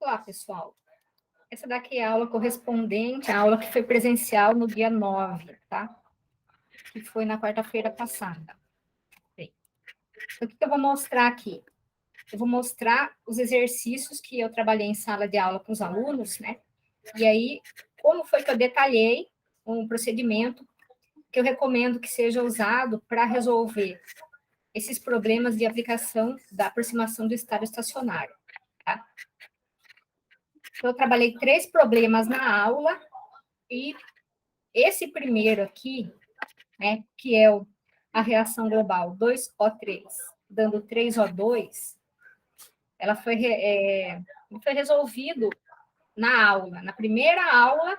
Olá, pessoal. Essa daqui é a aula correspondente à aula que foi presencial no dia 9, tá? Que foi na quarta-feira passada. Bem, então, o que eu vou mostrar aqui? Eu vou mostrar os exercícios que eu trabalhei em sala de aula com os alunos, né? E aí, como foi que eu detalhei um procedimento que eu recomendo que seja usado para resolver esses problemas de aplicação da aproximação do estado estacionário, tá? Então, eu trabalhei 3 problemas na aula e esse primeiro aqui, né, que é a reação global 2O3, dando 3O2, ela foi resolvido na aula, na primeira aula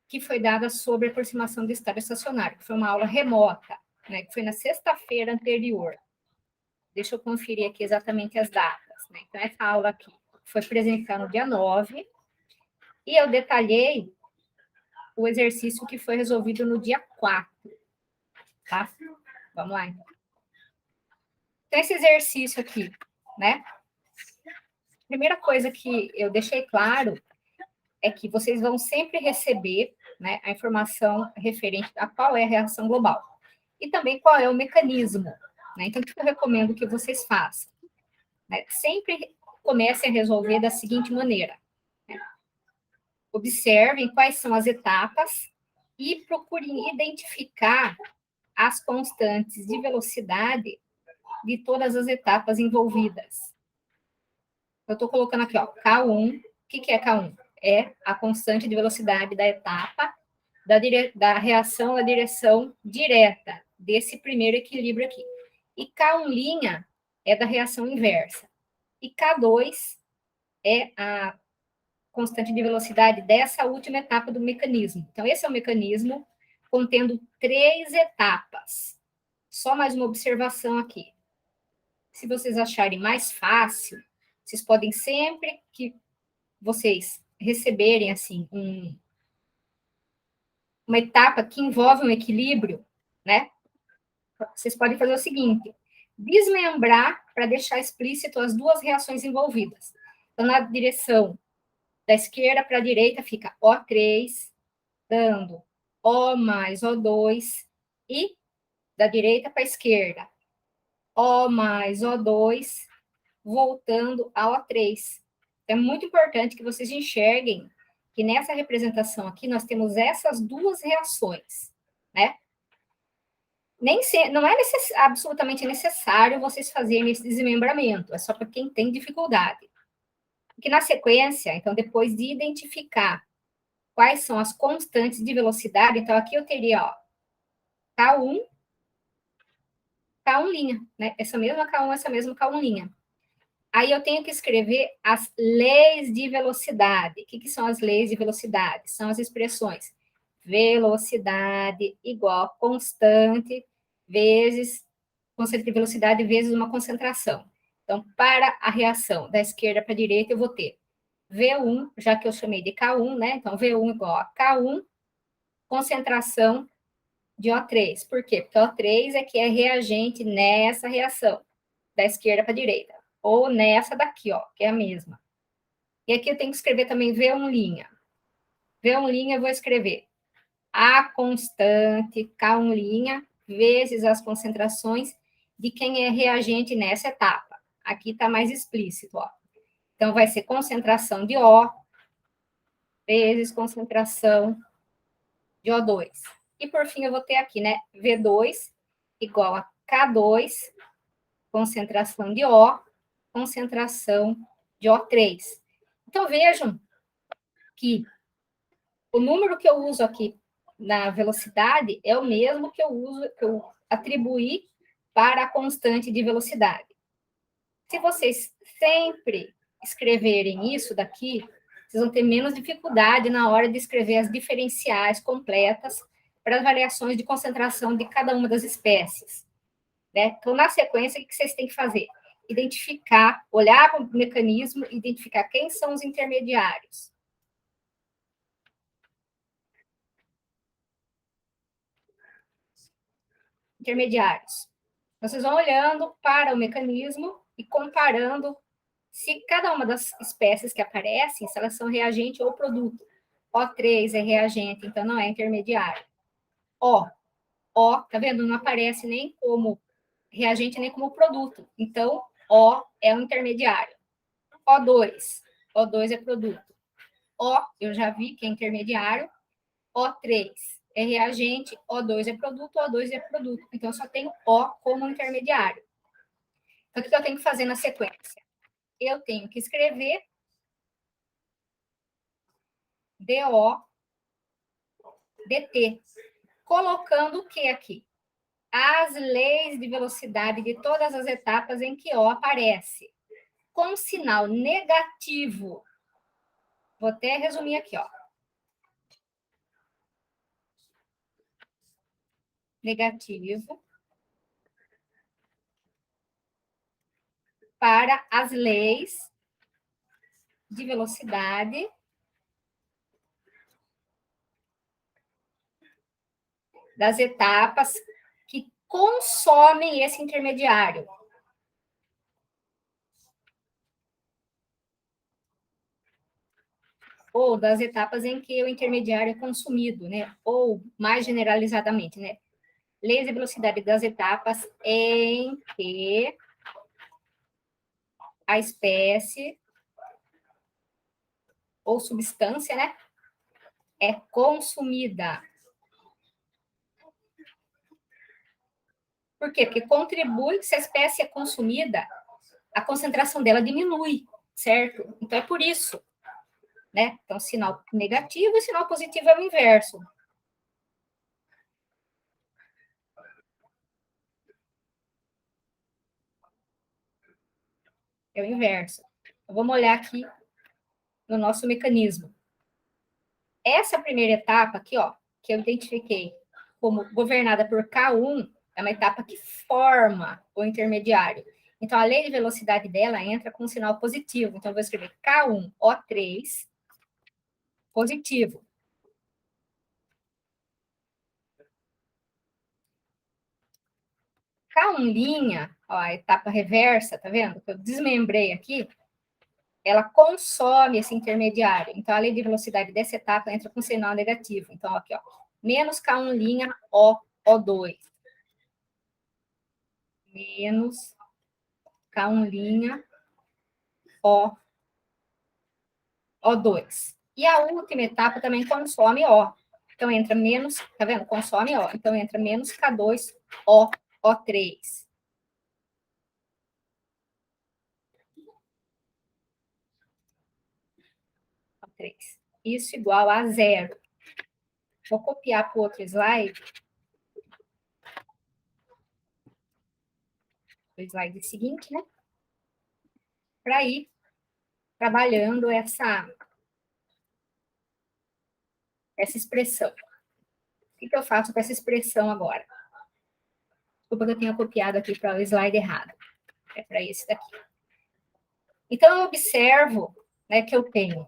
que foi dada sobre aproximação do estado estacionário, que foi uma aula remota, né, que foi na sexta-feira anterior. Deixa eu conferir aqui exatamente as datas, né? Então, essa aula aqui foi apresentada no dia 9, e eu detalhei o exercício que foi resolvido no dia 4, tá? Vamos lá, então. Então, esse exercício aqui, né? Primeira coisa que eu deixei claro é que vocês vão sempre receber, né, a informação referente a qual é a reação global e também qual é o mecanismo, né? Então, o que eu recomendo que vocês façam? Né? Sempre comecem a resolver da seguinte maneira, né? Observem quais são as etapas e procurem identificar as constantes de velocidade de todas as etapas envolvidas. Eu estou colocando aqui, ó, K1. O que é K1? É a constante de velocidade da etapa da reação na direção direta desse primeiro equilíbrio aqui. E K1' é da reação inversa. E K2 é a constante de velocidade dessa última etapa do mecanismo. Então, esse é o mecanismo contendo 3 etapas. Só mais uma observação aqui. Se vocês acharem mais fácil, vocês podem sempre que vocês receberem assim uma etapa que envolve um equilíbrio, né? Vocês podem fazer o seguinte: desmembrar para deixar explícito as 2 reações envolvidas. Então, na direção da esquerda para a direita fica O3, dando O mais O2, e da direita para a esquerda, O mais O2, voltando a O3. É muito importante que vocês enxerguem que nessa representação aqui nós temos essas 2 reações, né? Não é absolutamente necessário vocês fazerem esse desmembramento, é só para quem tem dificuldade. Porque na sequência, então, depois de identificar quais são as constantes de velocidade, então aqui eu teria, ó, K1, K1', né? Essa mesma K1, essa mesma K1'. Aí eu tenho que escrever as leis de velocidade. O que são as leis de velocidade? São as expressões velocidade igual a constante vezes constante de velocidade vezes uma concentração. Então, para a reação da esquerda para a direita, eu vou ter V1, já que eu chamei de K1, né? Então, V1 igual a K1, concentração de O3. Por quê? Porque O3 é que é reagente nessa reação, da esquerda para a direita. Ou nessa daqui, ó, que é a mesma. E aqui eu tenho que escrever também V1'. V1' eu vou escrever a constante K1' vezes as concentrações de quem é reagente nessa etapa. Aqui está mais explícito, ó. Então, vai ser concentração de O vezes concentração de O2. E, por fim, eu vou ter aqui, né, V2 igual a K2, concentração de O, concentração de O3. Então, vejam que o número que eu uso aqui na velocidade é o mesmo que eu atribuí para a constante de velocidade. Se vocês sempre escreverem isso daqui, vocês vão ter menos dificuldade na hora de escrever as diferenciais completas para as variações de concentração de cada uma das espécies, né? Então, na sequência, o que vocês têm que fazer? Identificar, olhar para o mecanismo, identificar quem são os intermediários. Intermediários. Vocês vão olhando para o mecanismo e comparando se cada uma das espécies que aparecem, se elas são reagente ou produto. O3 é reagente, então não é intermediário. O, tá vendo? Não aparece nem como reagente nem como produto. Então, O é o intermediário. O2 é produto. O, eu já vi que é intermediário. O3 é reagente, O2 é produto, O2 é produto. Então, eu só tenho O como intermediário. Então, o que eu tenho que fazer na sequência? Eu tenho que escrever DO, DT, colocando o que aqui? As leis de velocidade de todas as etapas em que O aparece, com sinal negativo. Vou até resumir aqui, ó. Negativo para as leis de velocidade das etapas que consomem esse intermediário. Ou das etapas em que o intermediário é consumido, né? Ou, mais generalizadamente, né? Leis de velocidade das etapas em que a espécie ou substância, né, é consumida. Por quê? Porque contribui, se a espécie é consumida, a concentração dela diminui, certo? Então é por isso, né? Então, sinal negativo e sinal positivo é o inverso. É o inverso. Então, vamos olhar aqui no nosso mecanismo. Essa primeira etapa aqui, ó, que eu identifiquei como governada por K1, é uma etapa que forma o intermediário. Então, a lei de velocidade dela entra com um sinal positivo. Então, eu vou escrever K1, O3, positivo. K1', ó, a etapa reversa, tá vendo? Que eu desmembrei aqui, ela consome esse intermediário. Então, a lei de velocidade dessa etapa entra com sinal negativo. Então, aqui, ó, menos K1', O2. Menos K1', O2. E a última etapa também consome O. Então, entra menos, tá vendo? Consome O. Então, entra menos K2, O3. O3. Isso igual a zero. Vou copiar para o outro slide. O slide seguinte, né? Para ir trabalhando essa expressão. O que eu faço com essa expressão agora? Desculpa que eu tenha copiado aqui para o slide errado. É para esse daqui. Então, eu observo, né, que eu tenho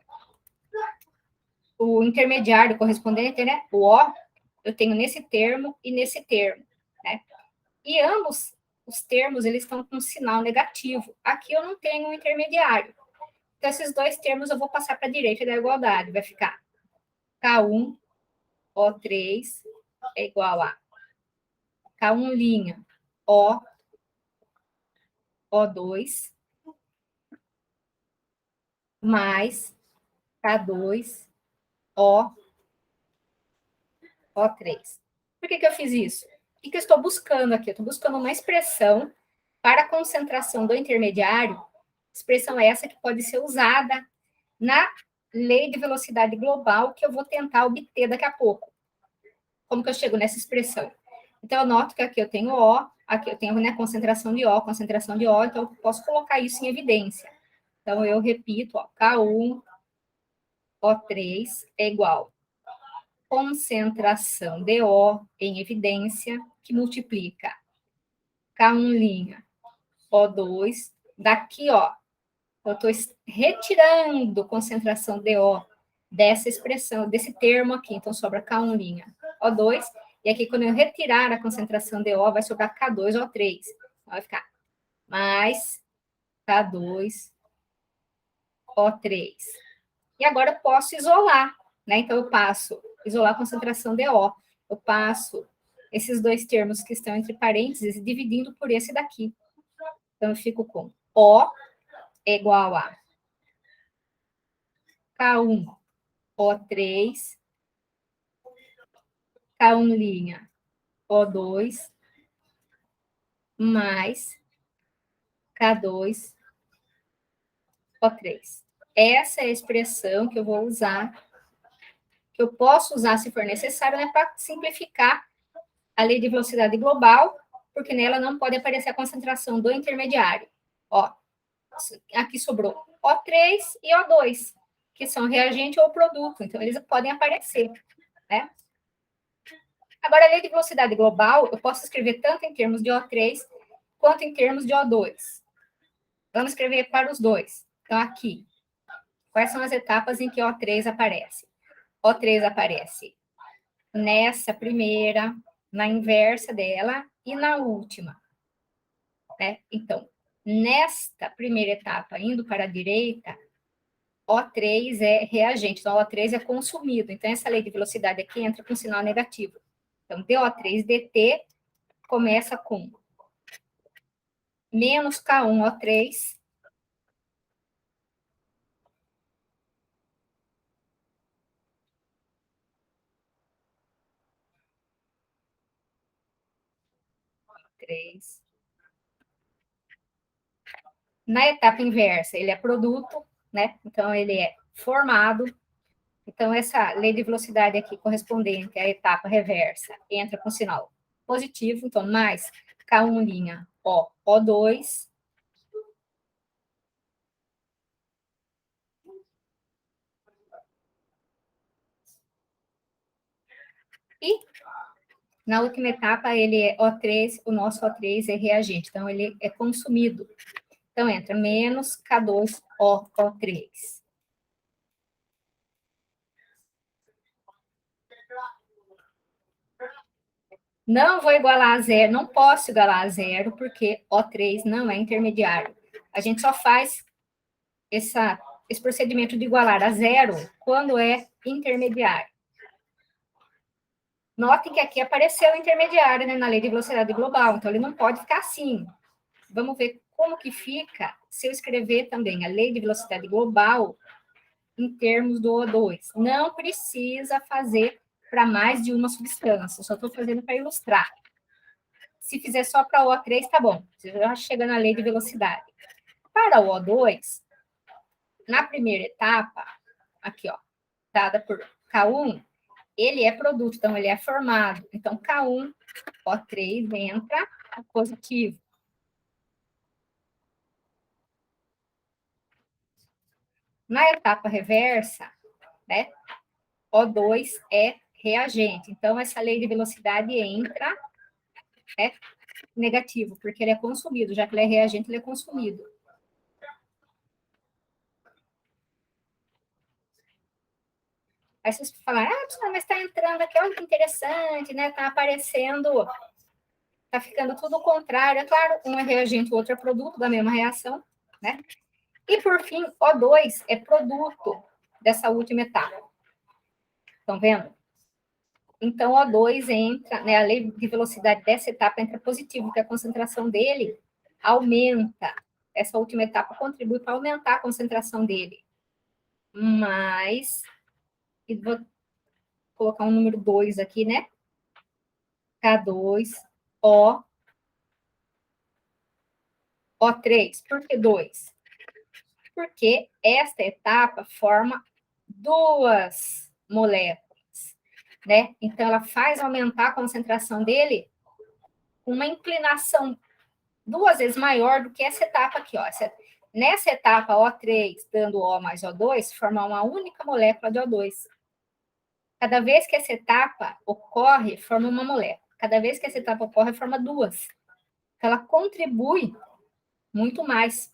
o intermediário correspondente, né, o O, eu tenho nesse termo e nesse termo, né? E ambos os termos, eles estão com sinal negativo. Aqui eu não tenho um intermediário. Então, esses dois termos eu vou passar para a direita da igualdade. Vai ficar K1, O3 é igual a K1', O, O2, mais K2, O, O3. Por que eu fiz isso? O que eu estou buscando aqui? Eu estou buscando uma expressão para a concentração do intermediário, expressão essa que pode ser usada na lei de velocidade global que eu vou tentar obter daqui a pouco. Como que eu chego nessa expressão? Então, eu noto que aqui eu tenho O, aqui eu tenho, né, concentração de O, então eu posso colocar isso em evidência. Então, eu repito, ó, K1, O3 é igual concentração de O em evidência, que multiplica K1', O2, daqui, ó, eu estou retirando concentração de O dessa expressão, desse termo aqui, então sobra K1', O2, e aqui quando eu retirar a concentração de O, vai sobrar K2, O3, então vai ficar mais K2, O3. E agora eu posso isolar, né? Então, eu passo isolar a concentração de O. Eu passo esses dois termos que estão entre parênteses dividindo por esse daqui. Então, eu fico com O é igual a K1, O3, K1', O2, mais K2, O3. Essa é a expressão que eu vou usar, que eu posso usar se for necessário, né, para simplificar a lei de velocidade global, porque nela não pode aparecer a concentração do intermediário. Ó, aqui sobrou O3 e O2, que são reagente ou produto, então eles podem aparecer, né? Agora, a lei de velocidade global, eu posso escrever tanto em termos de O3 quanto em termos de O2. Vamos escrever para os dois. Então, aqui, quais são as etapas em que O3 aparece? O3 aparece nessa primeira, na inversa dela e na última, né? Então, nesta primeira etapa, indo para a direita, O3 é reagente, então O3 é consumido. Então, essa lei de velocidade aqui entra com sinal negativo. Então, DO3 dt começa com menos K1O3 3. Na etapa inversa, ele é produto, né? Então, ele é formado. Então, essa lei de velocidade aqui, correspondente à etapa reversa, entra com sinal positivo. Então, mais K1', O2. E, na última etapa, ele é O3, o nosso O3 é reagente. Então, ele é consumido. Então, entra menos K2O, O3. Não vou igualar a zero, não posso igualar a zero, porque O3 não é intermediário. A gente só faz esse procedimento de igualar a zero quando é intermediário. Notem que aqui apareceu o intermediário, né, na lei de velocidade global, então ele não pode ficar assim. Vamos ver como que fica se eu escrever também a lei de velocidade global em termos do O2. Não precisa fazer para mais de uma substância, só estou fazendo para ilustrar. Se fizer só para o O3, tá bom. Você já chega na lei de velocidade. Para o O2, na primeira etapa, aqui, ó, dada por K1, ele é produto, então ele é formado. Então, K1, O3 entra positivo. Na etapa reversa, né, O2 é reagente. Então, essa lei de velocidade entra negativo, porque ele é consumido, já que ele é reagente, ele é consumido. Aí vocês falaram, mas está entrando aqui, olha que interessante, né? Está aparecendo, está ficando tudo o contrário. É claro, um é reagente, o outro é produto da mesma reação, né? E, por fim, O2 é produto dessa última etapa. Estão vendo? Então, O2 entra, né? A lei de velocidade dessa etapa entra positivo, porque a concentração dele aumenta. Essa última etapa contribui para aumentar a concentração dele. Mas, e vou colocar um número 2 aqui, né? K2, O, O3. Por que 2? Porque esta etapa forma duas moléculas, né? Então, ela faz aumentar a concentração dele com uma inclinação 2 vezes maior do que essa etapa aqui, ó. Nessa etapa, O3 dando O mais O2, forma uma única molécula de O2. Cada vez que essa etapa ocorre, forma uma molécula. Cada vez que essa etapa ocorre, forma duas. Então, ela contribui muito mais.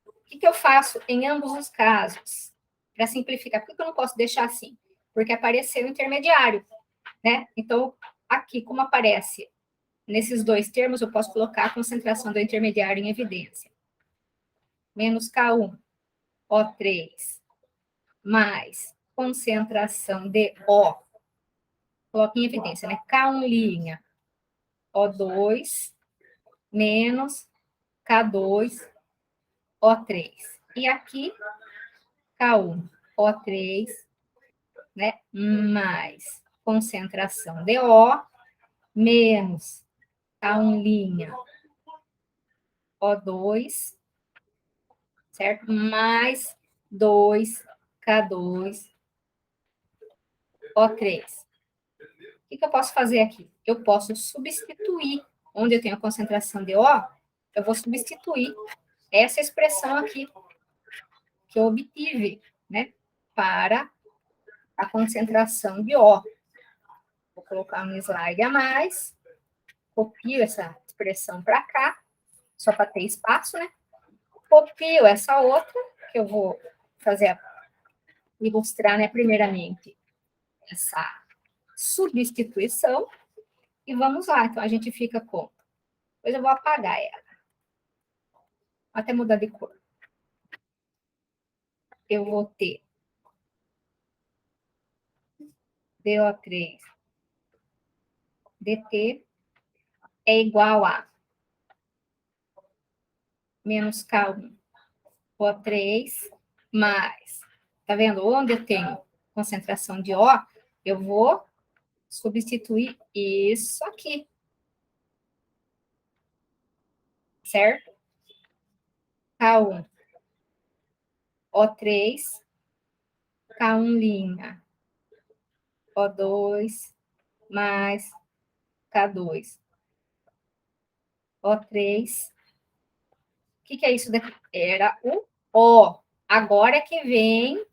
O que eu faço em ambos os casos? Para simplificar, por que eu não posso deixar assim? Porque apareceu o intermediário, né? Então, aqui, como aparece nesses dois termos, eu posso colocar a concentração do intermediário em evidência. Menos K1, O3 mais concentração de O, coloque em evidência, né? K1', O2 menos K2, O3. E aqui, K1, O3, né? Mais concentração de O, menos K1', O2, certo? Mais 2K2, O3. O que eu posso fazer aqui? Eu posso substituir, onde eu tenho a concentração de O, eu vou substituir essa expressão aqui que eu obtive, né, para a concentração de O. Vou colocar um slide a mais, copio essa expressão para cá, só para ter espaço, né? Copio essa outra, que eu vou fazer, ilustrar, né, primeiramente, essa substituição, e vamos lá. Então, a gente fica com... Depois eu vou apagar ela, até mudar de cor. Eu vou ter DO3 dt é igual a menos K1 O3 mais, tá vendo? Onde eu tenho concentração de O, eu vou substituir isso aqui, certo? K1 O3, K1', O2 mais K2, O3. O que é isso daqui? Era o O. Agora é que vem,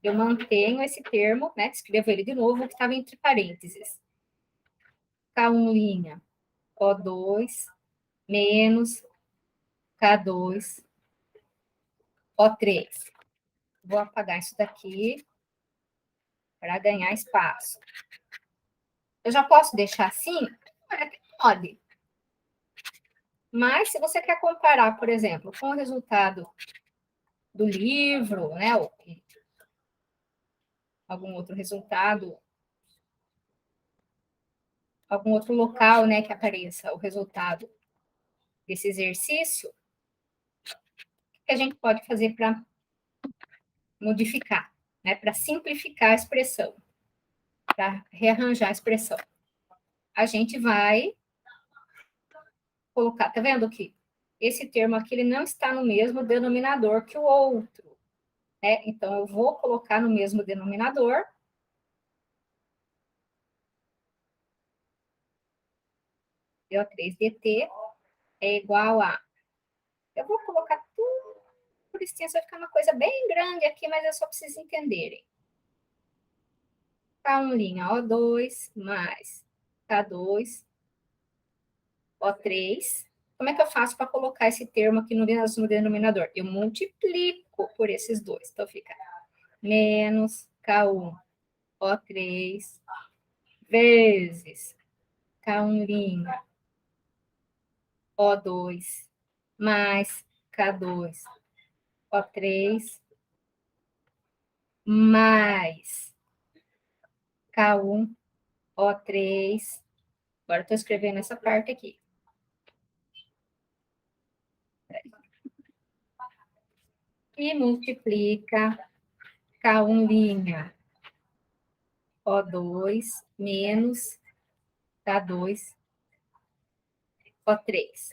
eu mantenho esse termo, né? Escrevo ele de novo, que estava entre parênteses. K1', O2, menos K2, O3. Vou apagar isso daqui para ganhar espaço. Eu já posso deixar assim? Pode. Mas, se você quer comparar, por exemplo, com o resultado do livro, né, ou algum outro resultado, algum outro local, né, que apareça o resultado desse exercício, o que a gente pode fazer para modificar, né, para simplificar a expressão, para rearranjar a expressão? A gente vai colocar, tá vendo aqui? Esse termo aqui, ele não está no mesmo denominador que o outro, né? Então, eu vou colocar no mesmo denominador. DO3 dt é igual a... Eu vou colocar tudo por extenso, vai ficar uma coisa bem grande aqui, mas eu só preciso entenderem. K1', O2, mais K2, O3. Como é que eu faço para colocar esse termo aqui no denominador? Eu multiplico por esses dois. Então, fica menos K1, O3, vezes K1', O2, mais K2, O3, mais K1, O3. Agora estou escrevendo essa parte aqui. E multiplica K1', O2, menos K2, O3.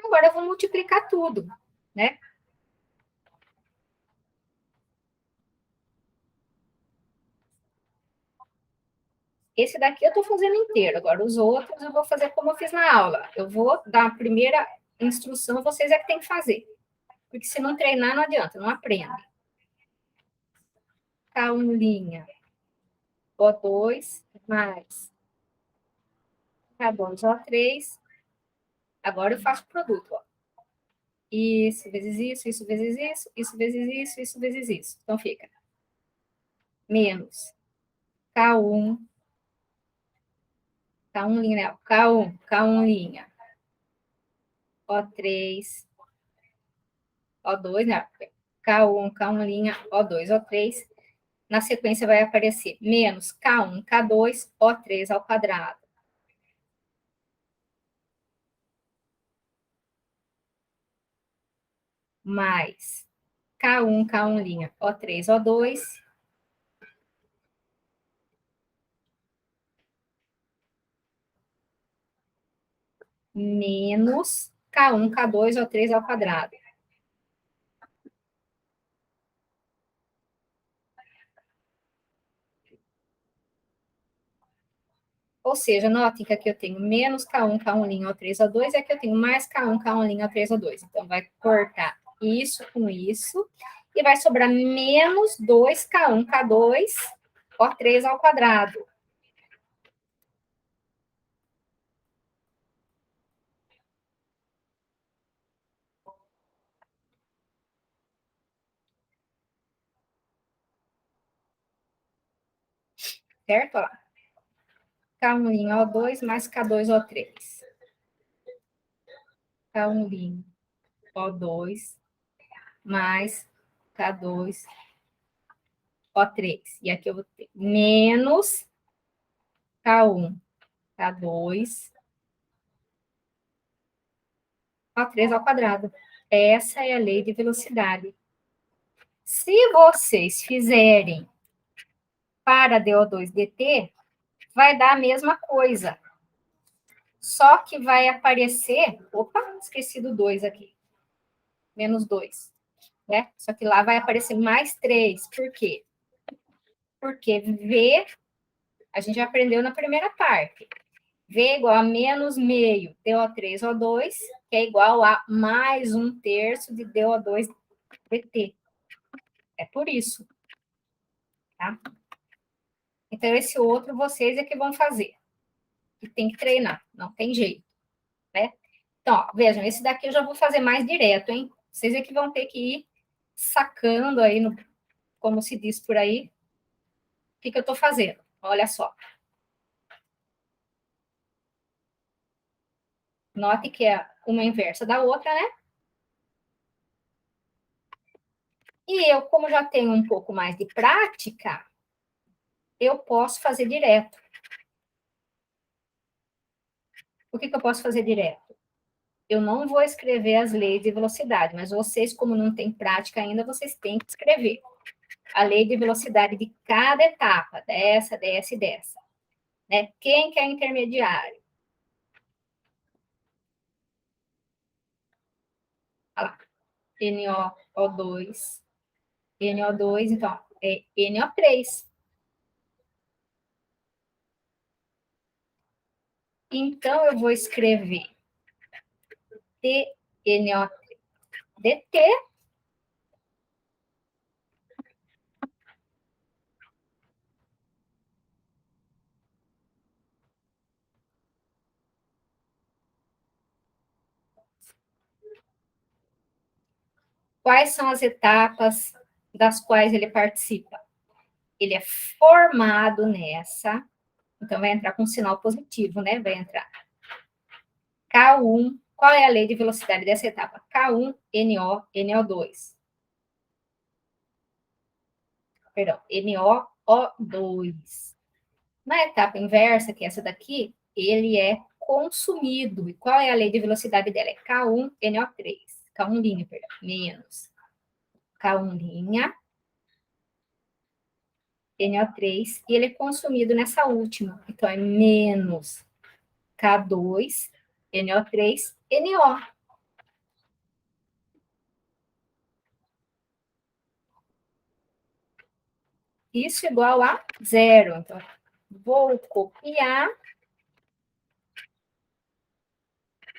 Agora eu vou multiplicar tudo, né? Esse daqui eu estou fazendo inteiro, agora os outros eu vou fazer como eu fiz na aula. Eu vou dar a primeira instrução, vocês é que tem que fazer. Porque se não treinar, não adianta, não aprende. K1', O2, mais K2, O3. Agora eu faço o produto, ó. Isso vezes isso vezes isso vezes isso vezes isso. Então, fica menos K1, K1', né? K1', O3, O2, né? K1, K1', O2, O3. Na sequência vai aparecer menos K1, K2, O3 ao quadrado. Mais K1, K1', O3, O2. Menos K1, K2, O3 ao quadrado. Ou seja, notem que aqui eu tenho menos K1, K1', O3, O2, e aqui eu tenho mais K1, K1', O3, O2. Então, vai cortar isso com isso, e vai sobrar menos 2K1, K2, O3 ao quadrado. Certo? Ó. K1', O2 mais K2, O3. K1', O2 mais K2, O3. E aqui eu vou ter menos K1, K2, O3 ao quadrado. Essa é a lei de velocidade. Se vocês fizerem para DO2 dt, vai dar a mesma coisa. Só que vai aparecer... Opa, esqueci do 2 aqui. Menos 2. Né? Só que lá vai aparecer mais 3. Por quê? Porque V, a gente já aprendeu na primeira parte. V é igual a menos meio DO3O2, que é igual a mais 1/3 de DO2 dt. É por isso. Tá? Então, esse outro vocês é que vão fazer. E tem que treinar, não tem jeito. Né? Então, ó, vejam, esse daqui eu já vou fazer mais direto, hein? Vocês é que vão ter que ir sacando aí, como se diz por aí, o que eu estou fazendo. Olha só. Note que é uma inversa da outra, né? E eu, como já tenho um pouco mais de prática, eu posso fazer direto. O que eu posso fazer direto? Eu não vou escrever as leis de velocidade, mas vocês, como não têm prática ainda, vocês têm que escrever a lei de velocidade de cada etapa, dessa, dessa e dessa. Né? Quem que é intermediário? Olha lá, NO2, NO2, então, é NO3. Então, eu vou escrever TNO dt quais são as etapas das quais ele participa. Ele é formado nessa, então vai entrar com sinal positivo, né? Vai entrar K1, qual é a lei de velocidade dessa etapa? K1, NO, NO2. Perdão, NO, O2. Na etapa inversa, que é essa daqui, ele é consumido. E qual é a lei de velocidade dela? É K1, NO3. K1', perdão, menos K1', NO3, e ele é consumido nessa última. Então, é menos K2, NO3, NO. Isso igual a zero. Então, vou copiar,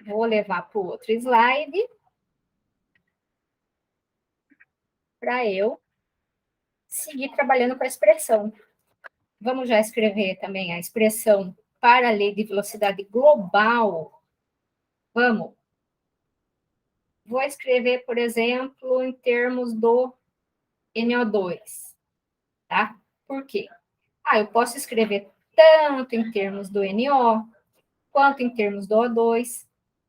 vou levar para o outro slide, para eu seguir trabalhando com a expressão. Vamos já escrever também a expressão para a lei de velocidade global. Vamos. Vou escrever, por exemplo, em termos do NO2, tá? Por quê? Eu posso escrever tanto em termos do NO, quanto em termos do O2,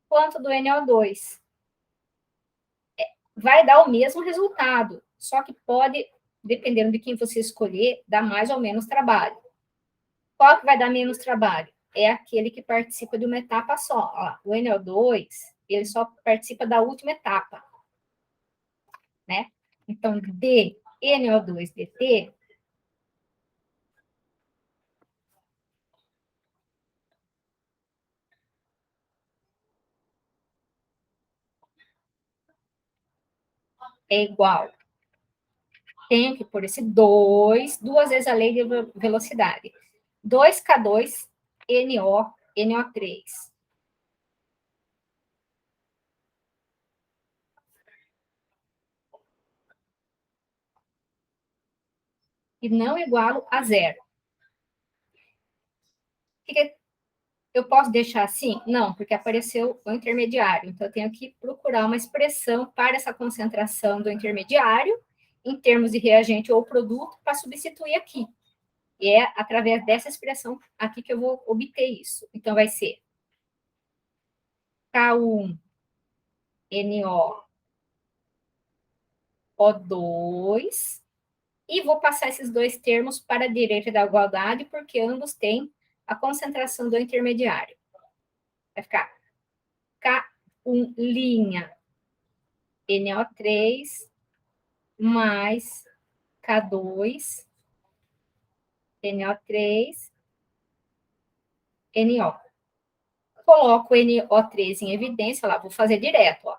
quanto do NO2. Vai dar o mesmo resultado, Só que pode, dependendo de quem você escolher, dar mais ou menos trabalho. Qual que vai dar menos trabalho? É aquele que participa de uma etapa só. Ó, o NO2, ele só participa da última etapa, né? Então, DNO2-DT é igual. Tenho que pôr esse 2, duas vezes a lei de velocidade. 2K2, NO, NO3. E não igualo a zero. Eu posso deixar assim? Não, porque apareceu o intermediário. Então, eu tenho que procurar uma expressão para essa concentração do intermediário, em termos de reagente ou produto, para substituir aqui. E é através dessa expressão aqui que eu vou obter isso. Então, vai ser K1 NO O2, e vou passar esses dois termos para a direita da igualdade, porque ambos têm a concentração do intermediário. Vai ficar K1' NO3 mais K2 NO3 NO. Coloco o NO3 em evidência, lá, vou fazer direto, ó.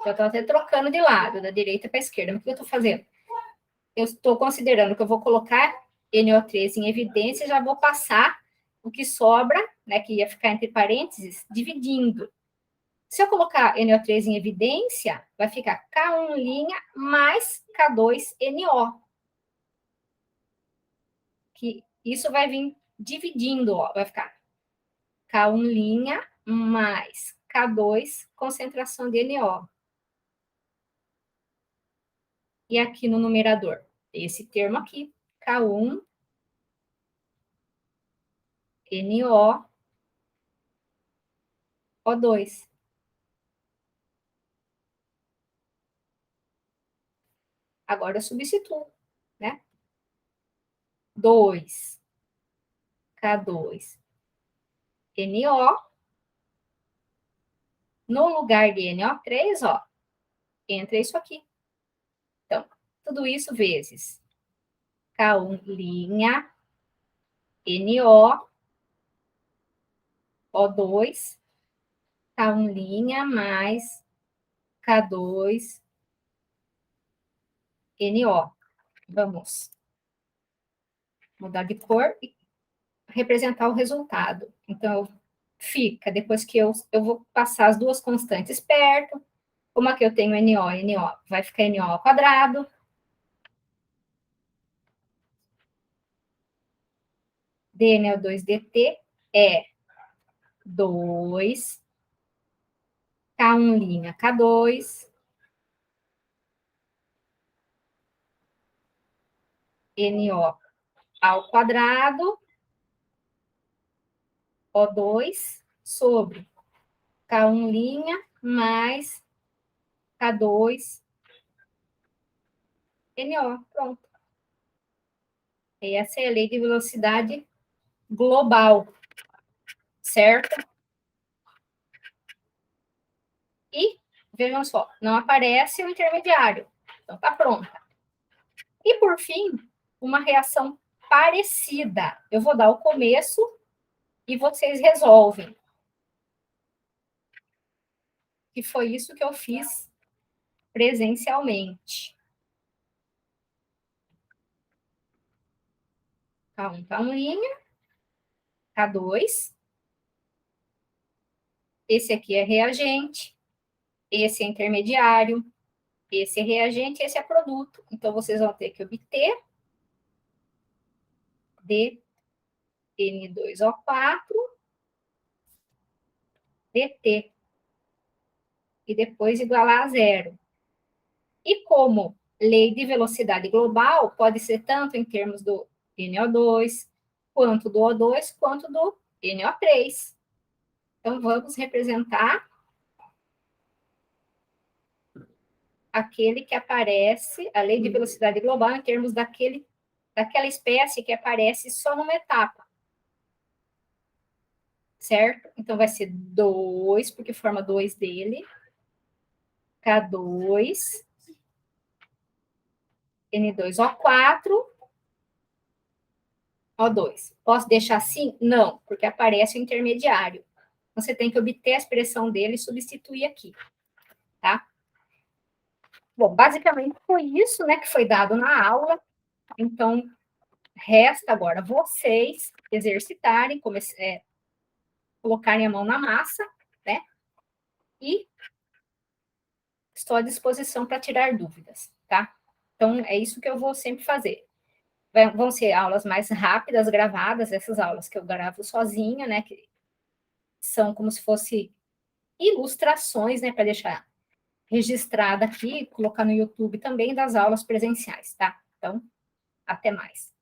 Já estou até trocando de lado, da direita para a esquerda. Mas o que eu estou fazendo? Eu estou considerando que eu vou colocar NO3 em evidência e já vou passar o que sobra, né, que ia ficar entre parênteses, dividindo. Se eu colocar NO3 em evidência, vai ficar K1' mais K2NO. Que isso vai vir dividindo, ó, vai ficar K1' mais K2, concentração de NO. E aqui no numerador, esse termo aqui, K1 NO O2. Agora eu substituo, né? 2 K2 NO. No lugar de NO3, ó, entra isso aqui. Então, tudo isso vezes K1' NO O2, K1' mais K2 NO. Vamos mudar de cor e representar o resultado. Então, fica, depois que eu vou passar as duas constantes perto, como aqui eu tenho NO, NO, vai ficar NO ao quadrado. DNO2-DT é 2, K1' K2, NO ao quadrado, O2, sobre K1' mais K2, NO. Pronto. E essa é a lei de velocidade global, certo? E, vejam só, não aparece o intermediário. Então, tá pronta. E, por fim, uma reação parecida. Eu vou dar o começo e vocês resolvem. E foi isso que eu fiz presencialmente. K1, K1', K2. Esse aqui é reagente, esse é intermediário, esse é reagente, esse é produto. Então, vocês vão ter que obter DN2O4, DT, e depois igualar a zero. E como lei de velocidade global, pode ser tanto em termos do NO2, quanto do O2, quanto do NO3. Então, vamos representar aquele que aparece, a lei de velocidade global, em termos daquela espécie que aparece só numa etapa. Certo? Então, vai ser 2, porque forma 2 dele. K2, N2O4, O2. Posso deixar assim? Não, porque aparece o intermediário. Você tem que obter a expressão dele e substituir aqui, tá? Bom, basicamente foi isso, né, que foi dado na aula. Então, resta agora vocês exercitarem, colocarem a mão na massa, né? E estou à disposição para tirar dúvidas, tá? Então, é isso que eu vou sempre fazer. Vão ser aulas mais rápidas, gravadas, essas aulas que eu gravo sozinha, né? Que são como se fosse ilustrações, né? Para deixar registrada aqui, colocar no YouTube também das aulas presenciais, tá? Então, até mais.